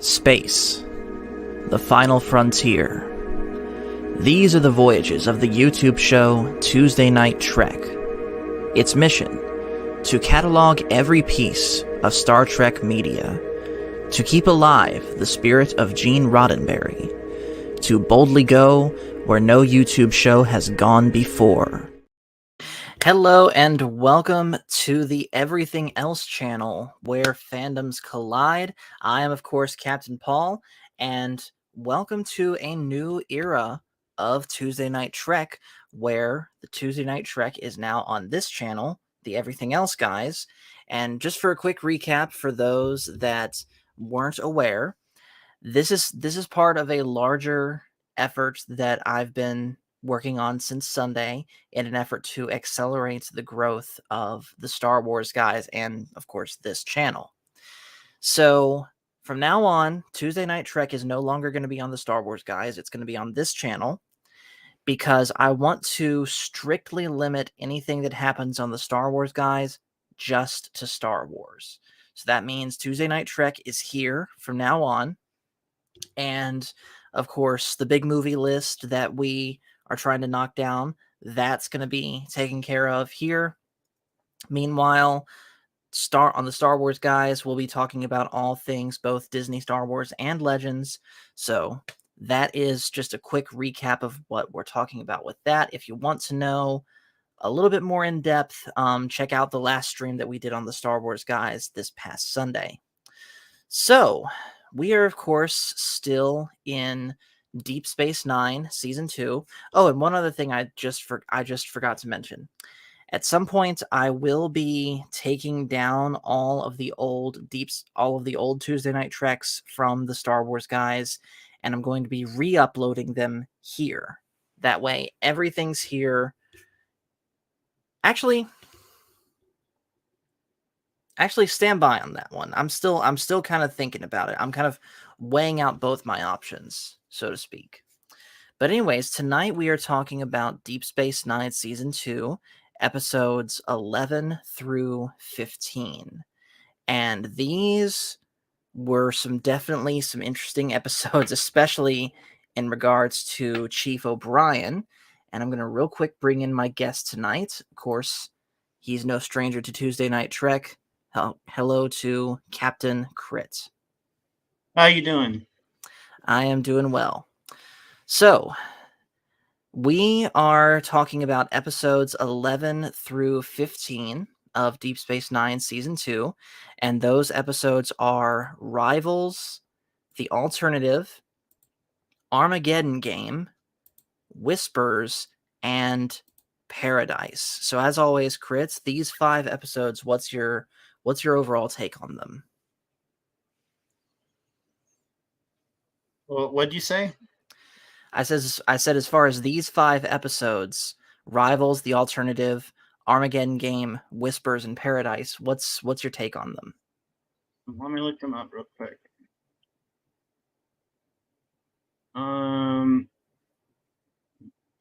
Space. The Final Frontier. These are the voyages of the YouTube show Tuesday Night Trek. Its mission: to catalog every piece of Star Trek media, to keep alive the spirit of Gene Roddenberry, to boldly go where no YouTube show has gone before. Hello and welcome to the Everything Else channel, where fandoms collide. I am, of course, Captain Paul, and welcome to a new era of Tuesday Night Trek, where the Tuesday Night Trek is now on this channel, the Everything Else guys. And just for a quick recap for those that weren't aware, this is part of a larger effort that I've been working on since Sunday in an effort to accelerate the growth of the Star Wars guys and, of course, this channel. So from now on, Tuesday Night Trek is no longer going to be on the Star Wars guys. It's going to be on this channel because I want to strictly limit anything that happens on the Star Wars guys just to Star Wars. So that means Tuesday Night Trek is here from now on. And of course, the big movie list that we are trying to knock down, that's going to be taken care of here. Meanwhile, on the Star Wars guys, we'll be talking about all things both Disney, Star Wars, and Legends. So that is just a quick recap of what we're talking about with that. If you want to know a little bit more in depth, check out the last stream that we did on the Star Wars guys this past Sunday. So we are, of course, still in Deep Space Nine Season 2. Oh, and one other thing I just forgot to mention. At some point, I will be taking down all of the old Tuesday Night Treks from the Star Wars guys, and I'm going to be re-uploading them here. That way, everything's here. Actually, stand by on that one. I'm still kind of thinking about it. I'm kind of weighing out both my options, so to speak. But anyways, tonight we are talking about Deep Space Nine Season 2, episodes 11 through 15. And these were definitely some interesting episodes, especially in regards to Chief O'Brien. And I'm going to real quick bring in my guest tonight. Of course, he's no stranger to Tuesday Night Trek. Hello to Captain Crit. How you doing? I am doing well. So, we are talking about episodes 11 through 15 of Deep Space Nine Season 2, and those episodes are Rivals, The Alternative, Armageddon Game, Whispers, and Paradise. So as always, Crits, these 5 episodes, what's your overall take on them? Well, what'd you say? I said as far as these 5 episodes, Rivals, The Alternative, Armageddon Game, Whispers, and Paradise, what's your take on them? Let me look them up real quick.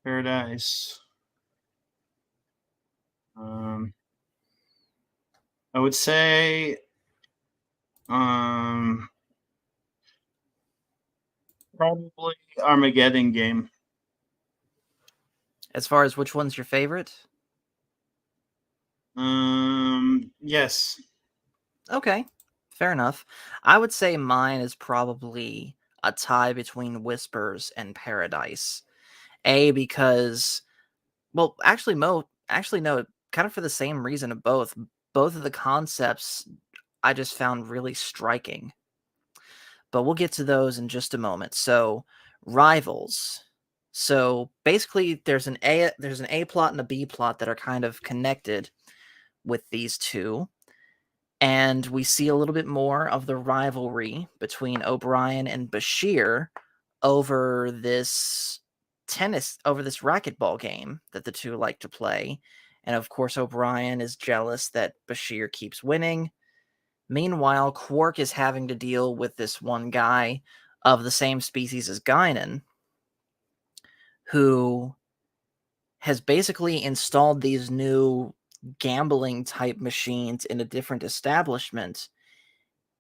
Paradise. I would say probably Armageddon Game. As far as which one's your favorite? Yes. Okay, fair enough. I would say mine is probably a tie between Whispers and Paradise. Because, well, actually, no, kind of for the same reason of both. Both of the concepts I just found really striking. But we'll get to those in just a moment. So, Rivals. So basically, there's an A plot and a B plot that are kind of connected with these two. And we see a little bit more of the rivalry between O'Brien and Bashir over this racquetball game that the two like to play. And of course, O'Brien is jealous that Bashir keeps winning. Meanwhile, Quark is having to deal with this one guy of the same species as Guinan, who has basically installed these new gambling type machines in a different establishment,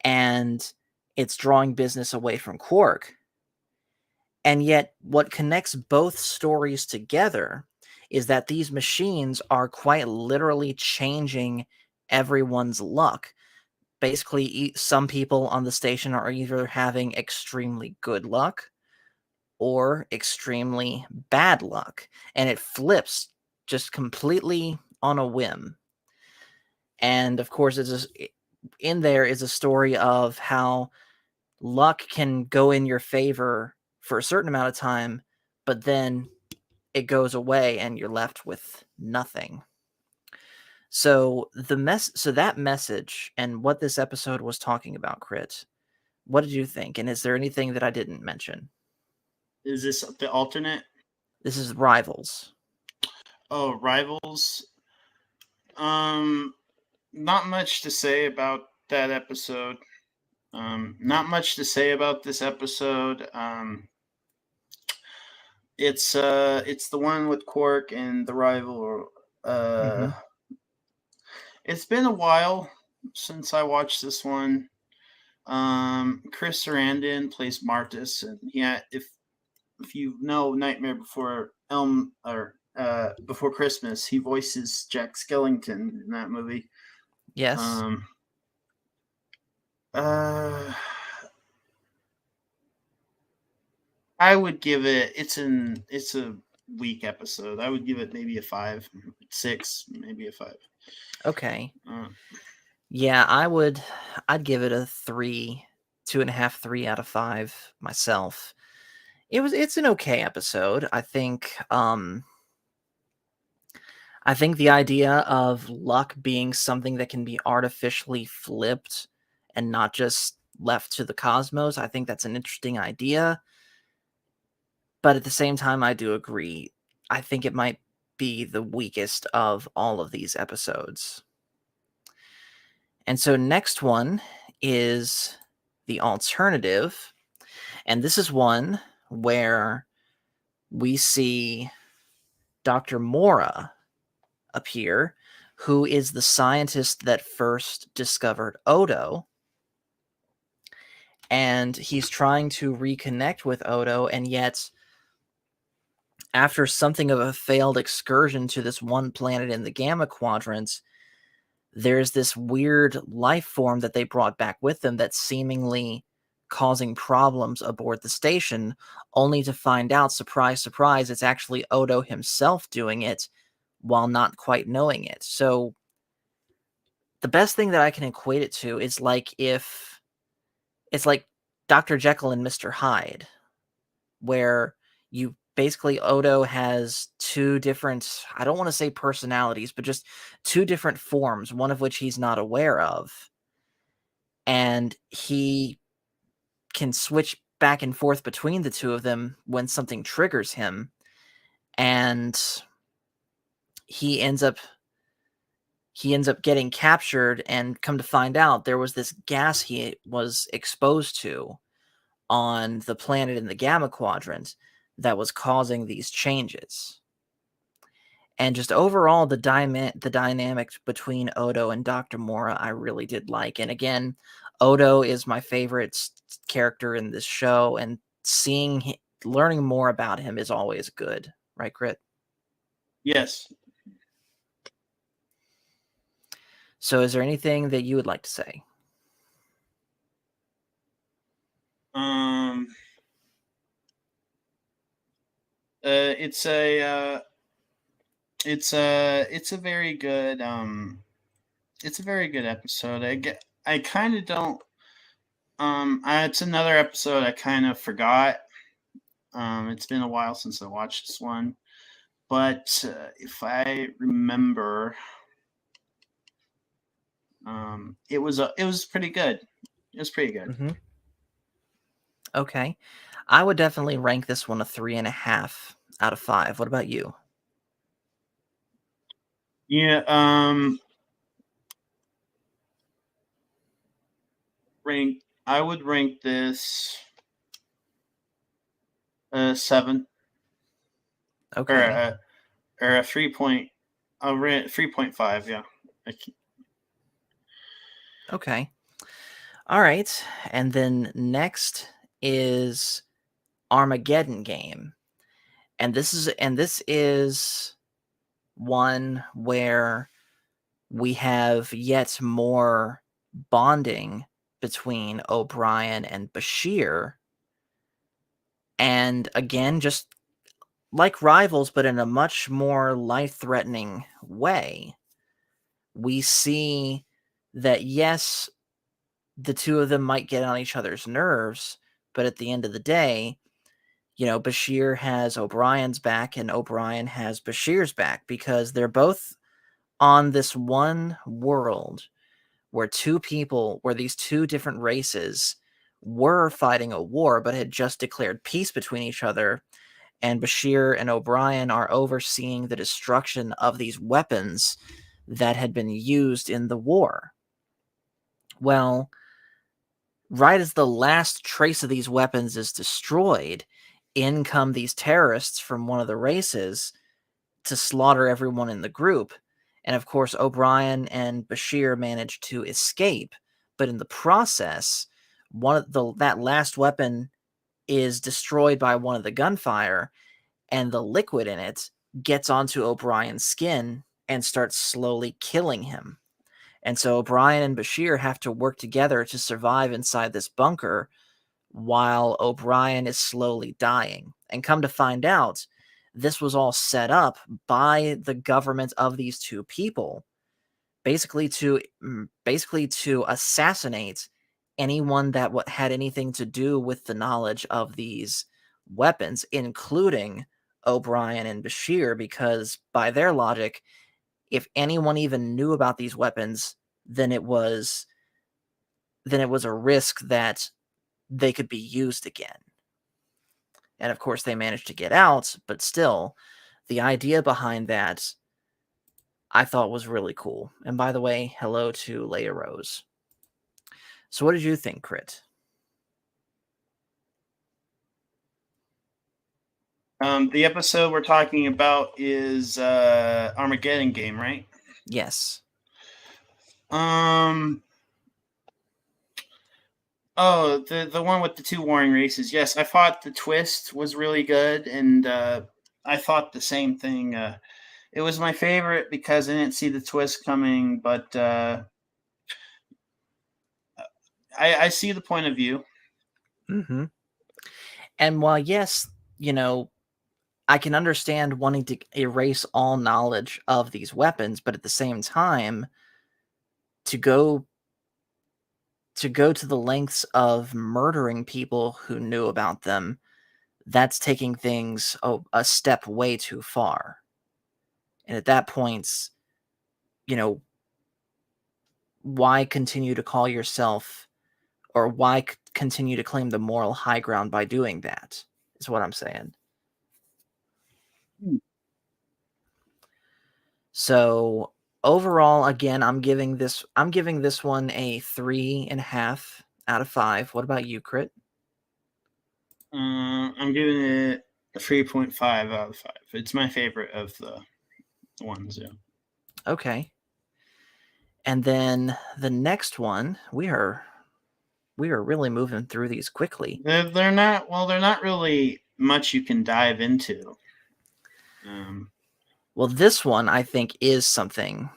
and it's drawing business away from Quark. And yet, what connects both stories together is that these machines are quite literally changing everyone's luck. Basically, some people on the station are either having extremely good luck or extremely bad luck, and it flips just completely on a whim. And of course, in there is a story of how luck can go in your favor for a certain amount of time, but then it goes away and you're left with nothing. So that message and what this episode was talking about, Crit, what did you think? And is there anything that I didn't mention? Is this the alternate? This is Rivals. Oh, Rivals. Not much to say about that episode. Not much to say about this episode. It's the one with Quark and the rival. It's been a while since I watched this one. Chris Sarandon plays Martus, and if you know Nightmare Before Before Christmas, he voices Jack Skellington in that movie. Yes. I would give it. It's a weak episode. I would give it maybe a 5, 6, maybe a 5. Okay. Yeah, I'd give it a 3, 2.5, 3 out of 5 myself. It's an okay episode. I think the idea of luck being something that can be artificially flipped and not just left to the cosmos, I think that's an interesting idea. But at the same time, I do agree. I think it might be the weakest of all of these episodes. And so next one is the alternative. And this is one where we see Dr. Mora appear, who is the scientist that first discovered Odo. And he's trying to reconnect with Odo, and yet after something of a failed excursion to this one planet in the Gamma Quadrant, there's this weird life form that they brought back with them that's seemingly causing problems aboard the station, only to find out, surprise, surprise, it's actually Odo himself doing it while not quite knowing it. So the best thing that I can equate it to is like if it's like Dr. Jekyll and Mr. Hyde, where you basically Odo has two different, I don't want to say personalities, but just two different forms, one of which he's not aware of. And he can switch back and forth between the two of them when something triggers him. And he ends up getting captured, and come to find out there was this gas he was exposed to on the planet in the Gamma Quadrant that was causing these changes. And just overall, the dynamic between Odo and Dr. Mora, I really did like. And again, Odo is my favorite character in this show, and learning more about him is always good. Right, Crit? Yes. So is there anything that you would like to say? It's a very good episode. I kind of don't it's another episode I kind of forgot. It's been a while since I watched this one, but if I remember, it was pretty good. It was pretty good. Mm-hmm. Okay, I would definitely rank this one a 3.5 out of 5. What about you? Yeah, I would rank this 7. Okay. Or a 3.5, yeah. Okay. All right. And then next is Armageddon Game. And this is one where we have yet more bonding between O'Brien and Bashir. And again, just like rivals, but in a much more life-threatening way. We see that, yes, the two of them might get on each other's nerves, but at the end of the day, Bashir has O'Brien's back and O'Brien has Bashir's back because they're both on this one world where these two different races were fighting a war but had just declared peace between each other. And Bashir and O'Brien are overseeing the destruction of these weapons that had been used in the war. Well, right as the last trace of these weapons is destroyed, in come these terrorists from one of the races to slaughter everyone in the group. And of course, O'Brien and Bashir manage to escape. But in the process, that last weapon is destroyed by one of the gunfire, and the liquid in it gets onto O'Brien's skin and starts slowly killing him. And so O'Brien and Bashir have to work together to survive inside this bunker while O'Brien is slowly dying. And come to find out, this was all set up by the government of these two people, basically to assassinate anyone that had anything to do with the knowledge of these weapons, including O'Brien and Bashir, because by their logic, if anyone even knew about these weapons, then it was a risk that they could be used again. And of course, they managed to get out, but still, the idea behind that I thought was really cool. And by the way, hello to Leia Rose. So what did you think, Crit? The episode we're talking about is Armageddon Game, right? Yes. Oh, the one with the two warring races. Yes, I thought the twist was really good, and I thought the same thing. It was my favorite because I didn't see the twist coming, but I see the point of view. Mm-hmm. And while, yes, I can understand wanting to erase all knowledge of these weapons, but at the same time, to go to the lengths of murdering people who knew about them, that's taking things a step way too far. And at that point, why continue to call yourself, or why continue to claim the moral high ground by doing that, is what I'm saying. So overall, again, I'm giving this one a 3.5 out of 5. What about you, Crit? I'm giving it a 3.5 out of 5. It's my favorite of the ones. Yeah. Okay. And then the next one, we are really moving through these quickly. They're not really much you can dive into. Well, this one I think is something.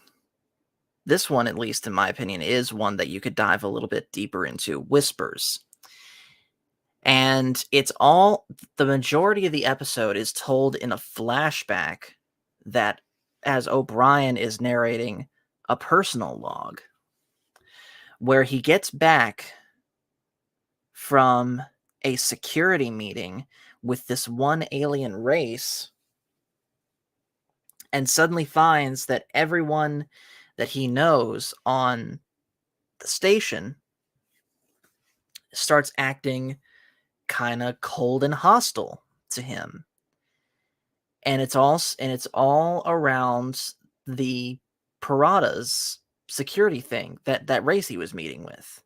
This one, at least in my opinion, is one that you could dive a little bit deeper into. Whispers. And the majority of the episode is told in a flashback that, as O'Brien is narrating a personal log, where he gets back from a security meeting with this one alien race and suddenly finds that everyone that he knows on the station starts acting kind of cold and hostile to him. And it's all around the Parada's security thing, that race he was meeting with.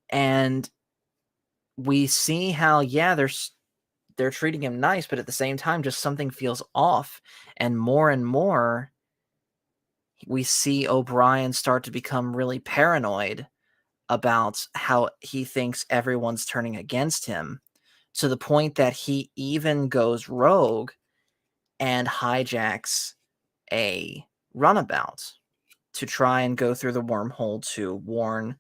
And we see how, yeah, they're treating him nice, but at the same time, just something feels off. And more, we see O'Brien start to become really paranoid about how he thinks everyone's turning against him, to the point that he even goes rogue and hijacks a runabout to try and go through the wormhole to warn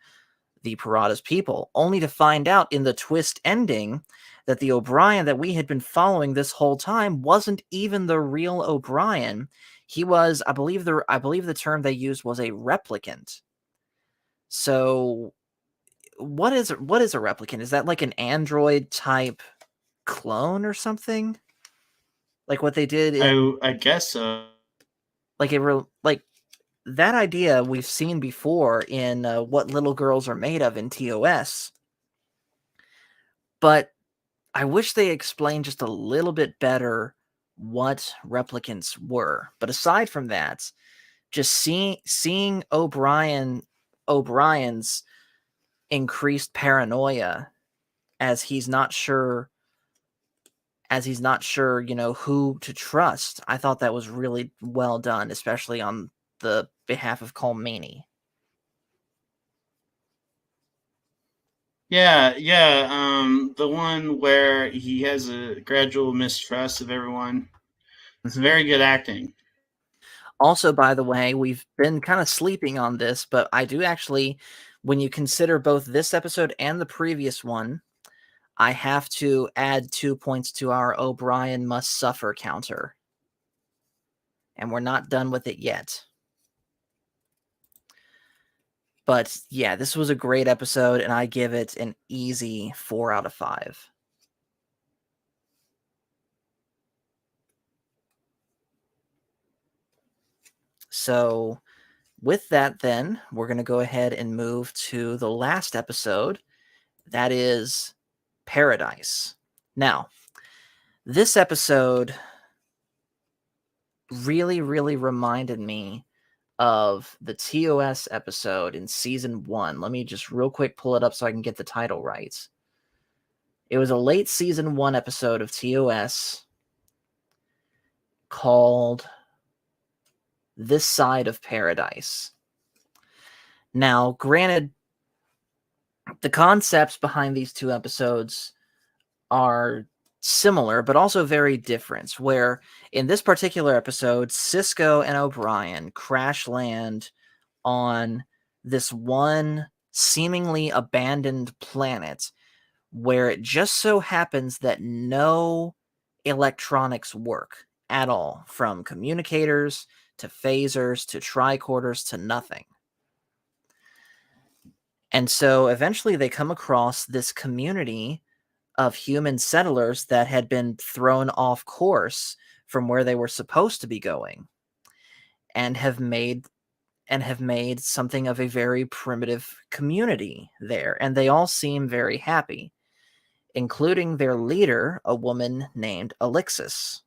the Parada's people, only to find out in the twist ending that the O'Brien that we had been following this whole time wasn't even the real O'Brien. He was, I believe the term they used was a replicant. So what is a replicant? Is that like an android type clone or something? Like what they did in, I guess so. like that idea we've seen before in What Little Girls Are Made Of in TOS. But I wish they explained just a little bit better what replicants were. But aside from that, just seeing O'Brien's increased paranoia as he's not sure, who to trust. I thought that was really well done, especially on the behalf of Colm Meaney. Yeah, the one where he has a gradual mistrust of everyone. It's very good acting. Also, by the way, we've been kind of sleeping on this, but I do actually, when you consider both this episode and the previous one, I have to add 2 points to our O'Brien must suffer counter. And we're not done with it yet. But yeah, this was a great episode, and I give it an easy 4 out of 5. So with that, then, we're going to go ahead and move to the last episode. That is Paradise. Now, this episode really, really reminded me of the TOS episode in season 1. Let me just real quick pull it up so I can get the title right. It was a late season 1 episode of TOS called This Side of Paradise. Now, granted, the concepts behind these 2 episodes are similar, but also very different, where in this particular episode, Sisko and O'Brien crash land on this one seemingly abandoned planet where it just so happens that no electronics work at all, from communicators to phasers to tricorders to nothing. And so eventually they come across this community of human settlers that had been thrown off course from where they were supposed to be going, and have made something of a very primitive community there. And they all seem very happy, including their leader, a woman named Alexis.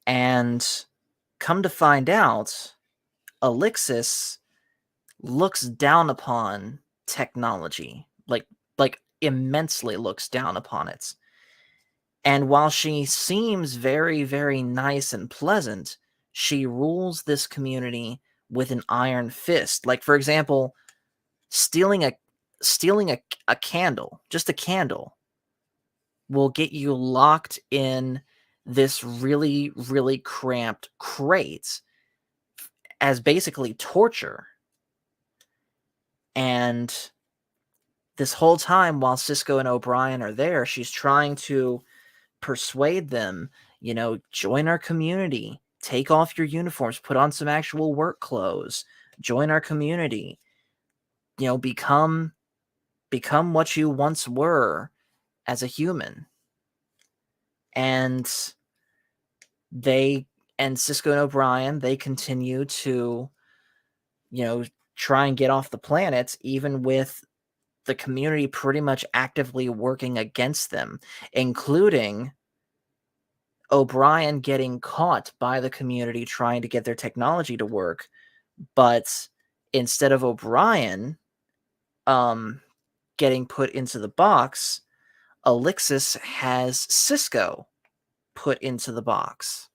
And come to find out, Alexis looks down upon technology, like immensely looks down upon it. And while she seems very, very nice and pleasant, she rules this community with an iron fist. Like, for example, stealing a candle, just a candle, will get you locked in this really, really cramped crate as basically torture. And this whole time, while Sisko and O'Brien are there, she's trying to persuade them, join our community, take off your uniforms, put on some actual work clothes, join our community, become what you once were as a human. And Sisko and O'Brien, they continue to, try and get off the planet, even with the community pretty much actively working against them, including O'Brien getting caught by the community trying to get their technology to work. But instead of O'Brien getting put into the box, Alexis has Sisko put into the box,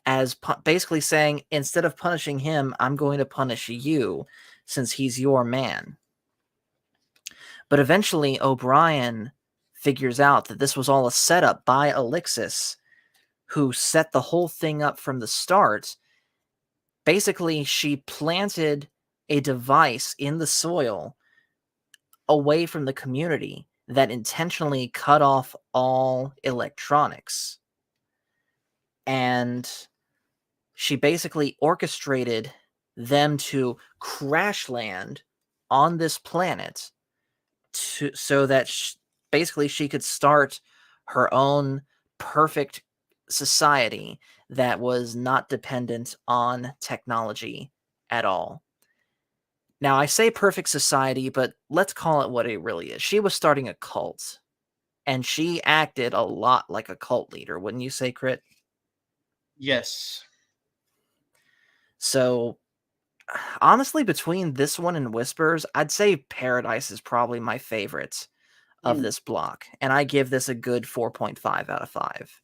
as basically saying, instead of punishing him, I'm going to punish you. since he's your man. But eventually, O'Brien figures out that this was all a setup by Elixis, who set the whole thing up from the start. Basically, she planted a device in the soil away from the community that intentionally cut off all electronics. And she basically orchestrated them to crash land on this planet so that basically she could start her own perfect society that was not dependent on technology at all. Now, I say perfect society, but let's call it what it really is. She was starting a cult, and she acted a lot like a cult leader, wouldn't you say, Crit? Yes. So, honestly, between this one and Whispers, I'd say Paradise is probably my favorite of this block, and I give this a good 4.5 out of 5.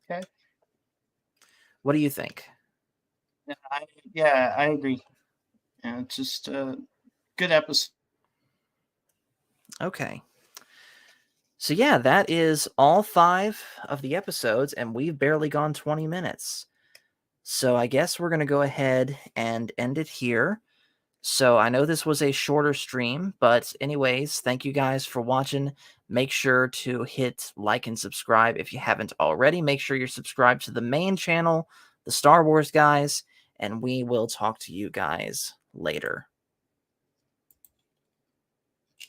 Okay. What do you think? I agree. Yeah, it's just a good episode. Okay. So yeah, that is all 5 of the episodes, and we've barely gone 20 minutes. So I guess we're going to go ahead and end it here. So I know this was a shorter stream, but anyways, thank you guys for watching. Make sure to hit like and subscribe if you haven't already. Make sure you're subscribed to the main channel, the Star Wars Guys, and we will talk to you guys later.